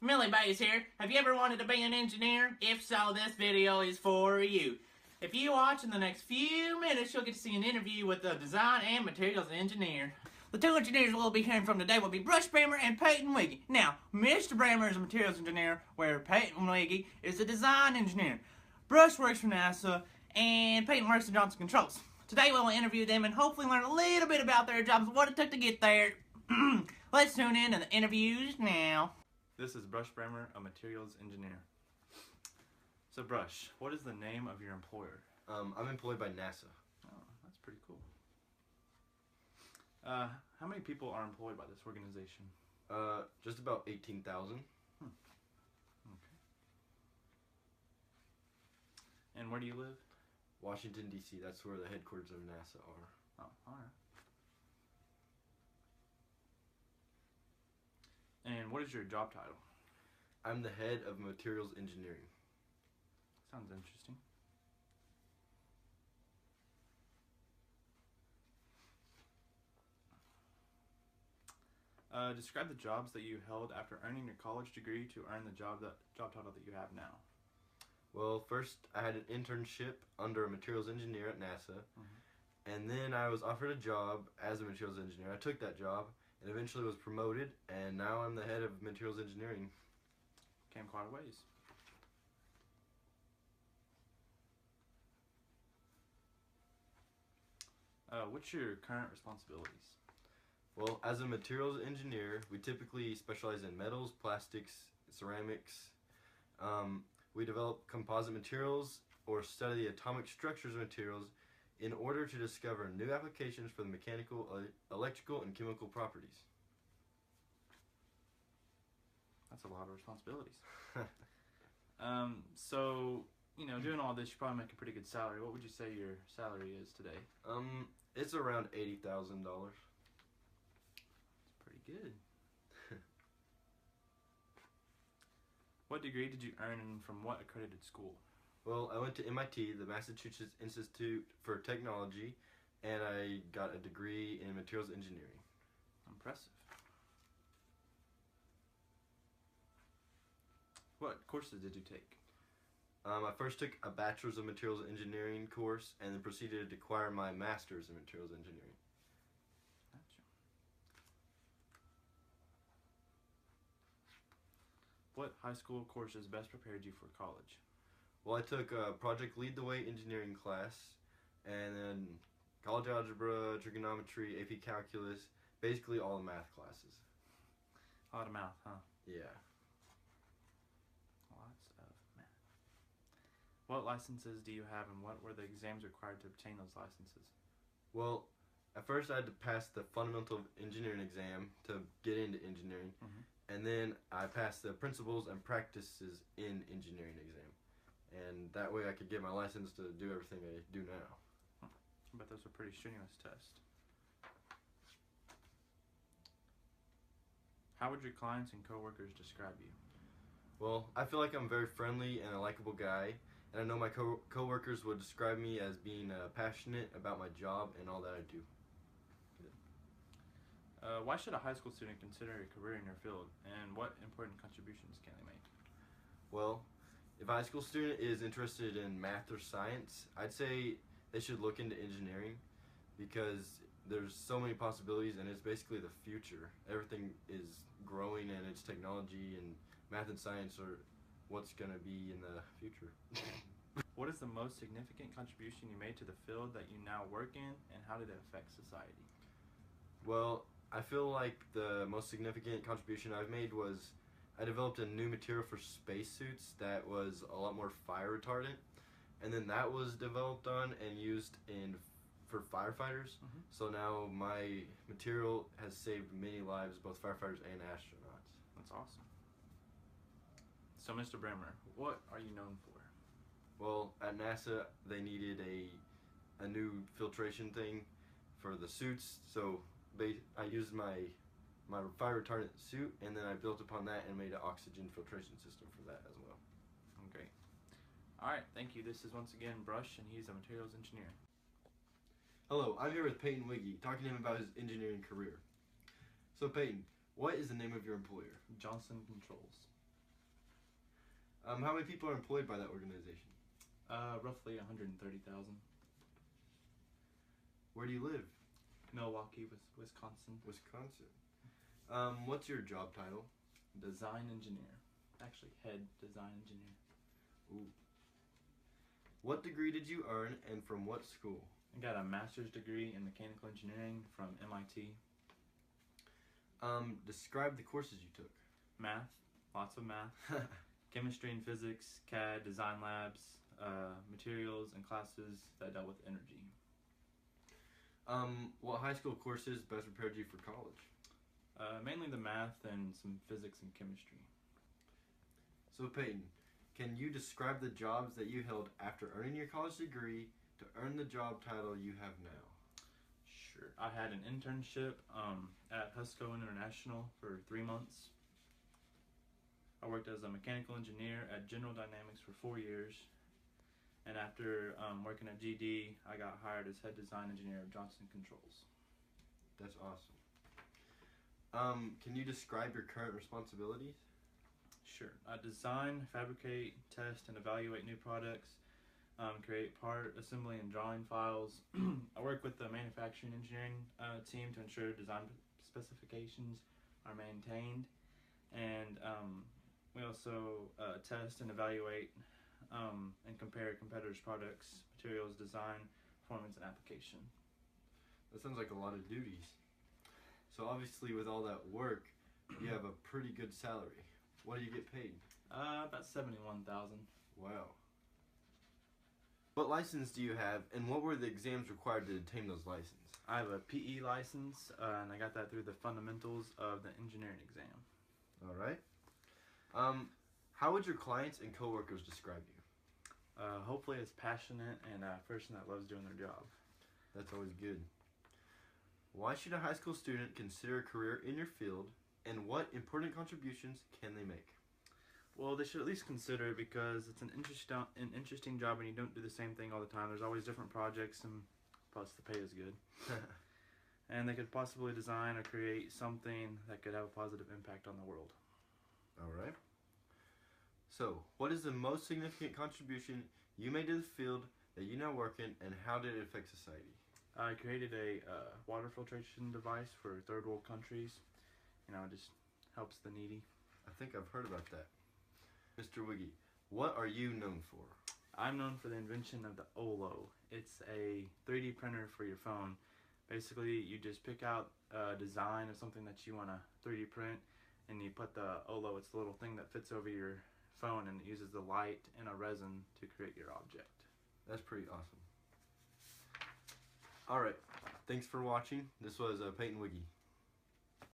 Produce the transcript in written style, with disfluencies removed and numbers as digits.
Millie Bays here. Have you ever wanted to be an engineer? If so, this video is for you. If you watch in the next few minutes, you'll get to see an interview with the design and materials engineer. The two engineers we'll be hearing from today will be Brush Brammer and Peyton Wiggy. Now, Mr. Brammer is a materials engineer, where Peyton Wiggy is a design engineer. Brush works for NASA, and Peyton works at Johnson Controls. Today we'll interview them and hopefully learn a little bit about their jobs, what it took to get there. Let's tune in to the interviews now. This is Brush Brammer, a materials engineer. So Brush, what is the name of your employer? I'm employed by NASA. Oh, that's pretty cool. How many people are employed by this organization? Just about 18,000. Okay. And where do you live? Washington, D.C. That's where the headquarters of NASA are. Oh, alright. And what is your job title? I'm the head of materials engineering. Sounds interesting. Describe the jobs that you held after earning your college degree to earn the job title that you have now. Well, first I had an internship under a materials engineer at NASA, and then I was offered a job as a materials engineer. I took that job and eventually was promoted, and now I'm the head of materials engineering. Came quite a ways. What's your current responsibilities? Well, as a materials engineer, we typically specialize in metals, plastics, ceramics. We develop composite materials or study the atomic structures of materials in order to discover new applications for the mechanical, electrical, and chemical properties. That's a lot of responsibilities. So, doing all this, you probably make a pretty good salary. What would you say your salary is today? It's around $80,000. Pretty good. What degree did you earn and from what accredited school? Well, I went to MIT, the Massachusetts Institute for Technology, and I got a degree in materials engineering. Impressive. What courses did you take? I first took a Bachelor's of Materials Engineering course and then proceeded to acquire my Master's in Materials Engineering. Gotcha. What high school courses best prepared you for college? Well, I took a Project Lead the Way engineering class, and then college algebra, trigonometry, AP calculus, basically all the math classes. A lot of math, huh? Yeah. Lots of math. What licenses do you have and what were the exams required to obtain those licenses? Well, at first I had to pass the fundamental engineering exam to get into engineering. And then I passed the principles and practices in engineering exam. And that way I could get my license to do everything I do now. I bet those are pretty strenuous tests. How would your clients and coworkers describe you? Well, I feel like I'm a very friendly and a likable guy. And I know my coworkers would describe me as being passionate about my job and all that I do. Why should a high school student consider a career in your field, and what important contributions can they make? Well, if a high school student is interested in math or science, I'd say they should look into engineering because there's so many possibilities and it's basically the future. Everything is growing and it's technology, and math and science are what's going to be in the future. What is the most significant contribution you made to the field that you now work in, and how did it affect society? Well, I feel like the most significant contribution I've made was I developed a new material for spacesuits that was a lot more fire retardant, and then that was developed on and used for firefighters. So now my material has saved many lives, both firefighters and astronauts. That's awesome. So, Mr. Brammer, what are you known for? Well, at NASA they needed a new filtration thing for the suits, so I used my fire retardant suit, and then I built upon that and made an oxygen filtration system for that as well. Great. Alright, thank you. This is once again Brush, and he's a materials engineer. Hello, I'm here with Peyton Wiggy, talking to him about his engineering career. So Peyton, what is the name of your employer? Johnson Controls. How many people are employed by that organization? Roughly 130,000. Where do you live? Milwaukee, Wisconsin. Wisconsin. What's your job title? Design engineer. Actually, head design engineer. Ooh. What degree did you earn and from what school? I got a master's degree in mechanical engineering from MIT. Describe the courses you took. Math, lots of math. Chemistry and physics, CAD, design labs, materials, and classes that dealt with energy. What high school courses best prepared you for college? Mainly the math and some physics and chemistry. So Peyton, can you describe the jobs that you held after earning your college degree to earn the job title you have now? Sure. I had an internship at Husco International for 3 months. I worked as a mechanical engineer at General Dynamics for 4 years. And after working at GD, I got hired as head design engineer of Johnson Controls. That's awesome. Can you describe your current responsibilities? Sure. I design, fabricate, test, and evaluate new products, create part assembly and drawing files. I work with the manufacturing engineering team to ensure design specifications are maintained. And we also test and evaluate and compare competitors' products, materials, design, performance, and application. That sounds like a lot of duties. So obviously with all that work, you have a pretty good salary. What do you get paid? About $71,000. Wow. What license do you have, and what were the exams required to obtain those licenses? I have a PE license, and I got that through the fundamentals of the engineering exam. All right. How would your clients and coworkers describe you? Hopefully as passionate and a person that loves doing their job. That's always good. Why should a high school student consider a career in your field, and what important contributions can they make? Well, they should at least consider it because it's an interesting job and you don't do the same thing all the time. There's always different projects, and plus the pay is good. And they could possibly design or create something that could have a positive impact on the world. All right. So, what is the most significant contribution you made to the field that you now work in, and how did it affect society? I created a water filtration device for third world countries. You know, it just helps the needy. I think I've heard about that. Mr. Wiggy, what are you known for? I'm known for the invention of the Olo. It's a 3D printer for your phone. Basically, you just pick out a design of something that you want to 3D print, and you put the Olo, it's the little thing that fits over your phone, and it uses the light and a resin to create your object. That's pretty awesome. Alright, thanks for watching. This was Peyton Wiggy.